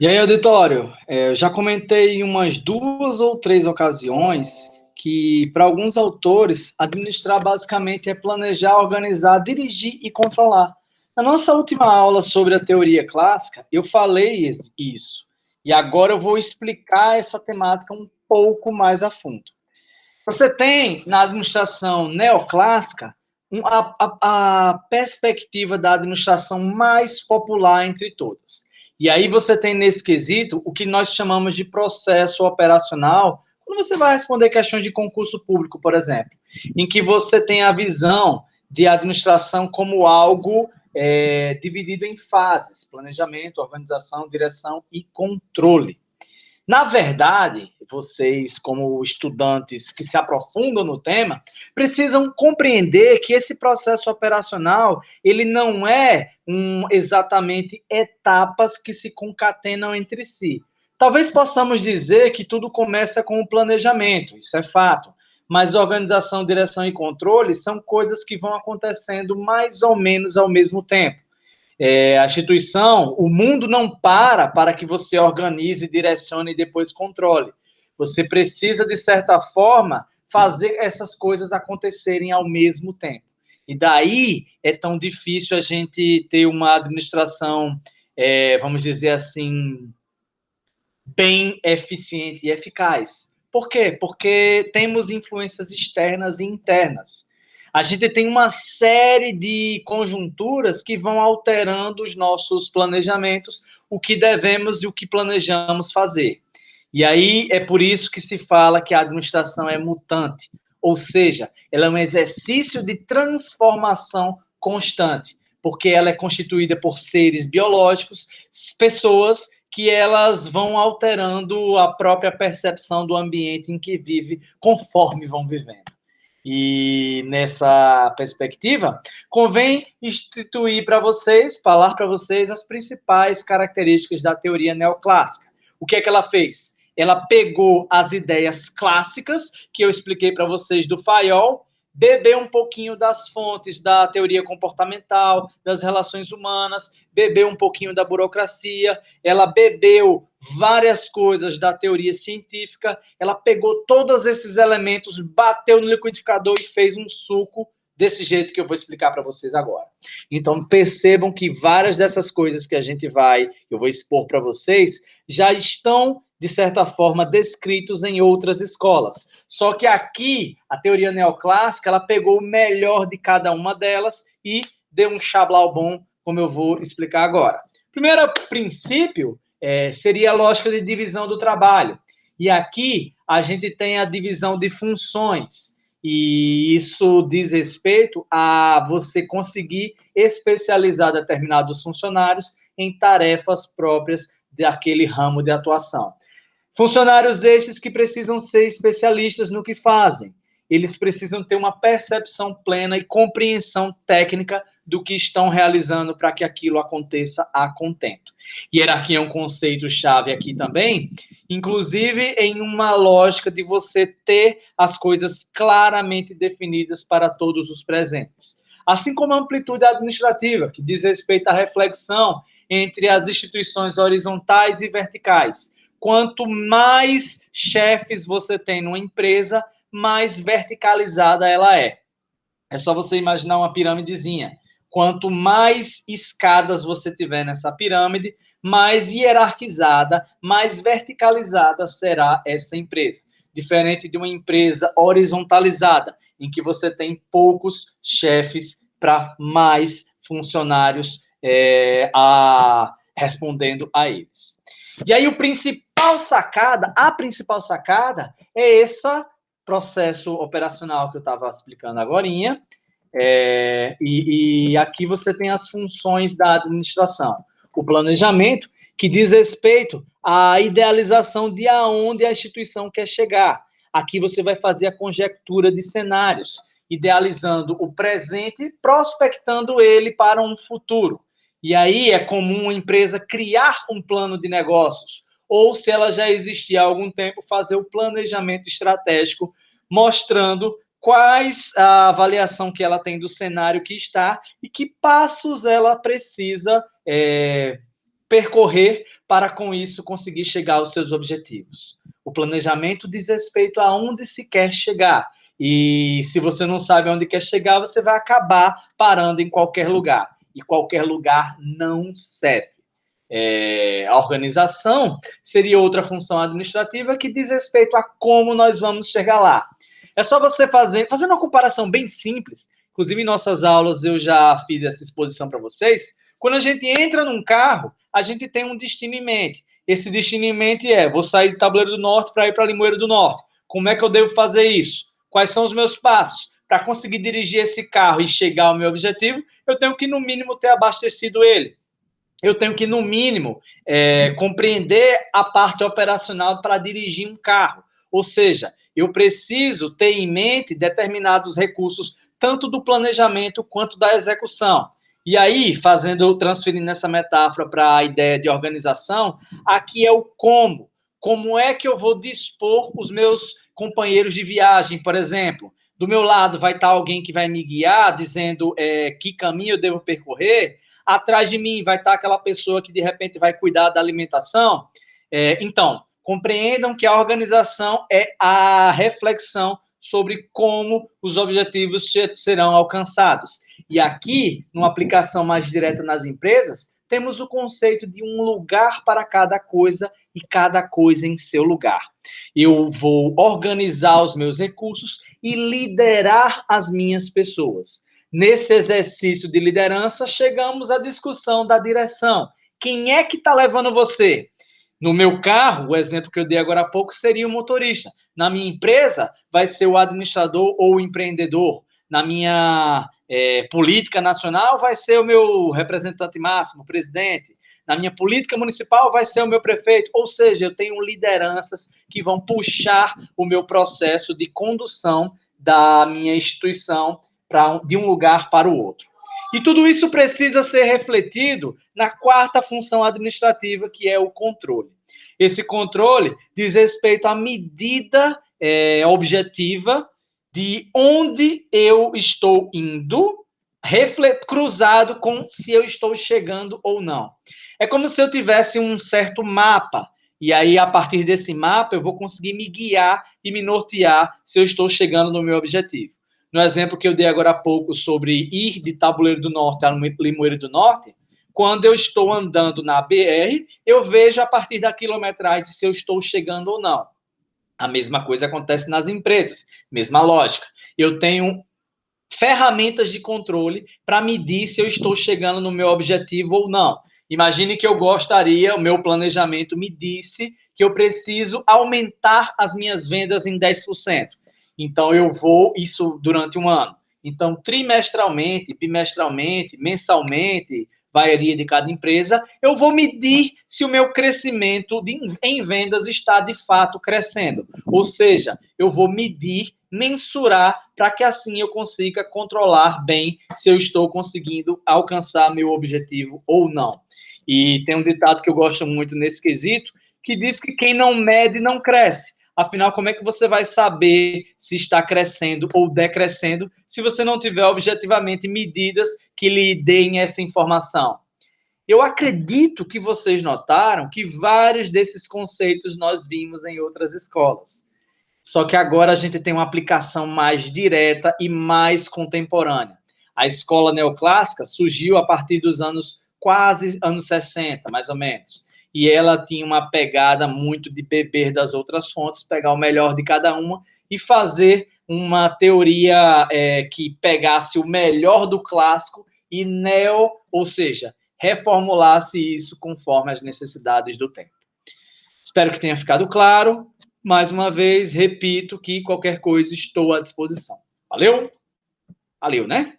E aí, auditório, eu já comentei em umas duas ou três ocasiões que, para alguns autores, administrar basicamente é planejar, organizar, dirigir e controlar. Na nossa última aula sobre a teoria clássica, eu falei isso. E agora eu vou explicar essa temática um pouco mais a fundo. Você tem, na administração neoclássica, a perspectiva da administração mais popular entre todas. E aí você tem nesse quesito o que nós chamamos de processo operacional, quando você vai responder questões de concurso público, por exemplo, em que você tem a visão de administração como algo dividido em fases: planejamento, organização, direção e controle. Na verdade, vocês, como estudantes que se aprofundam no tema, precisam compreender que esse processo operacional, ele não é exatamente etapas que se concatenam entre si. Talvez possamos dizer que tudo começa com o planejamento, isso é fato, mas organização, direção e controle são coisas que vão acontecendo mais ou menos ao mesmo tempo. A instituição, o mundo não para que você organize, direcione e depois controle. Você precisa, de certa forma, fazer essas coisas acontecerem ao mesmo tempo. E daí é tão difícil a gente ter uma administração, vamos dizer assim, bem eficiente e eficaz. Por quê? Porque temos influências externas e internas. A gente tem uma série de conjunturas que vão alterando os nossos planejamentos, o que devemos e o que planejamos fazer. E aí é por isso que se fala que a administração é mutante, ou seja, ela é um exercício de transformação constante, porque ela é constituída por seres biológicos, pessoas que elas vão alterando a própria percepção do ambiente em que vive conforme vão vivendo. E nessa perspectiva, convém instituir para vocês, falar para vocês as principais características da teoria neoclássica. O que é que ela fez? Ela pegou as ideias clássicas que eu expliquei para vocês do Fayol, bebeu um pouquinho das fontes da teoria comportamental, das relações humanas, bebeu um pouquinho da burocracia, ela bebeu várias coisas da teoria científica, ela pegou todos esses elementos, bateu no liquidificador e fez um suco desse jeito que eu vou explicar para vocês agora. Então, percebam que várias dessas coisas que eu vou expor para vocês, já estão, de certa forma, descritos em outras escolas. Só que aqui, a teoria neoclássica, ela pegou o melhor de cada uma delas e deu um chablau bom, como eu vou explicar agora. Primeiro princípio seria a lógica de divisão do trabalho. E aqui a gente tem a divisão de funções. E isso diz respeito a você conseguir especializar determinados funcionários em tarefas próprias daquele ramo de atuação. Funcionários esses que precisam ser especialistas no que fazem. Eles precisam ter uma percepção plena e compreensão técnica do que estão realizando para que aquilo aconteça a contento. Hierarquia é um conceito-chave aqui também, inclusive em uma lógica de você ter as coisas claramente definidas para todos os presentes. Assim como a amplitude administrativa, que diz respeito à reflexão entre as instituições horizontais e verticais. Quanto mais chefes você tem numa empresa, mais verticalizada ela é. É só você imaginar uma piramidezinha. Quanto mais escadas você tiver nessa pirâmide, mais hierarquizada, mais verticalizada será essa empresa. Diferente de uma empresa horizontalizada, em que você tem poucos chefes para mais funcionários respondendo a eles. E aí a principal sacada é esse processo operacional que eu estava explicando agora. E aqui você tem as funções da administração. O planejamento, que diz respeito à idealização de aonde a instituição quer chegar. Aqui você vai fazer a conjectura de cenários, idealizando o presente, prospectando ele para um futuro. E aí é comum uma empresa criar um plano de negócios, ou se ela já existia há algum tempo, fazer o planejamento estratégico, mostrando quais a avaliação que ela tem do cenário que está e que passos ela precisa percorrer para, com isso, conseguir chegar aos seus objetivos. O planejamento diz respeito a onde se quer chegar. E se você não sabe onde quer chegar, você vai acabar parando em qualquer lugar. E qualquer lugar não serve. A organização seria outra função administrativa que diz respeito a como nós vamos chegar lá. É só você fazendo uma comparação bem simples, inclusive em nossas aulas eu já fiz essa exposição para vocês. Quando a gente entra num carro, a gente tem um destino em mente. Esse destino em mente vou sair do Tabuleiro do Norte para ir para Limoeiro do Norte. Como é que eu devo fazer isso? Quais são os meus passos? Para conseguir dirigir esse carro e chegar ao meu objetivo, eu tenho que, no mínimo, ter abastecido ele. Eu tenho que, no mínimo, compreender a parte operacional para dirigir um carro. Ou seja, eu preciso ter em mente determinados recursos, tanto do planejamento quanto da execução. E aí, transferindo essa metáfora para a ideia de organização, aqui é o como. Como é que eu vou dispor os meus companheiros de viagem, por exemplo? Do meu lado vai estar alguém que vai me guiar, dizendo que caminho eu devo percorrer. Atrás de mim vai estar aquela pessoa que, de repente, vai cuidar da alimentação. Então, compreendam que a organização é a reflexão sobre como os objetivos serão alcançados. E aqui, numa aplicação mais direta nas empresas, temos o conceito de um lugar para cada coisa e cada coisa em seu lugar. Eu vou organizar os meus recursos e liderar as minhas pessoas. Nesse exercício de liderança, chegamos à discussão da direção. Quem é que está levando você? No meu carro, o exemplo que eu dei agora há pouco seria o motorista. Na minha empresa, vai ser o administrador ou o empreendedor. Na minha política nacional, vai ser o meu representante máximo, o presidente. Na minha política municipal, vai ser o meu prefeito. Ou seja, eu tenho lideranças que vão puxar o meu processo de condução da minha instituição de um lugar para o outro. E tudo isso precisa ser refletido na quarta função administrativa, que é o controle. Esse controle diz respeito à medida objetiva de onde eu estou indo, cruzado com se eu estou chegando ou não. É como se eu tivesse um certo mapa, e aí, a partir desse mapa, eu vou conseguir me guiar e me nortear se eu estou chegando no meu objetivo. No exemplo que eu dei agora há pouco sobre ir de Tabuleiro do Norte a Limoeiro do Norte, quando eu estou andando na BR, eu vejo a partir da quilometragem se eu estou chegando ou não. A mesma coisa acontece nas empresas, mesma lógica. Eu tenho ferramentas de controle para medir se eu estou chegando no meu objetivo ou não. Imagine que o meu planejamento me disse que eu preciso aumentar as minhas vendas em 10%. Então, eu vou, isso durante um ano. Então, trimestralmente, bimestralmente, mensalmente, varia de cada empresa, eu vou medir se o meu crescimento em vendas está de fato crescendo. Ou seja, eu vou medir, mensurar, para que assim eu consiga controlar bem se eu estou conseguindo alcançar meu objetivo ou não. E tem um ditado que eu gosto muito nesse quesito, que diz que quem não mede não cresce. Afinal, como é que você vai saber se está crescendo ou decrescendo se você não tiver objetivamente medidas que lhe deem essa informação? Eu acredito que vocês notaram que vários desses conceitos nós vimos em outras escolas. Só que agora a gente tem uma aplicação mais direta e mais contemporânea. A escola neoclássica surgiu a partir dos quase anos 60, mais ou menos. E ela tinha uma pegada muito de beber das outras fontes, pegar o melhor de cada uma e fazer uma teoria que pegasse o melhor do clássico e ou seja, reformulasse isso conforme as necessidades do tempo. Espero que tenha ficado claro. Mais uma vez, repito que qualquer coisa estou à disposição. Valeu? Valeu, né?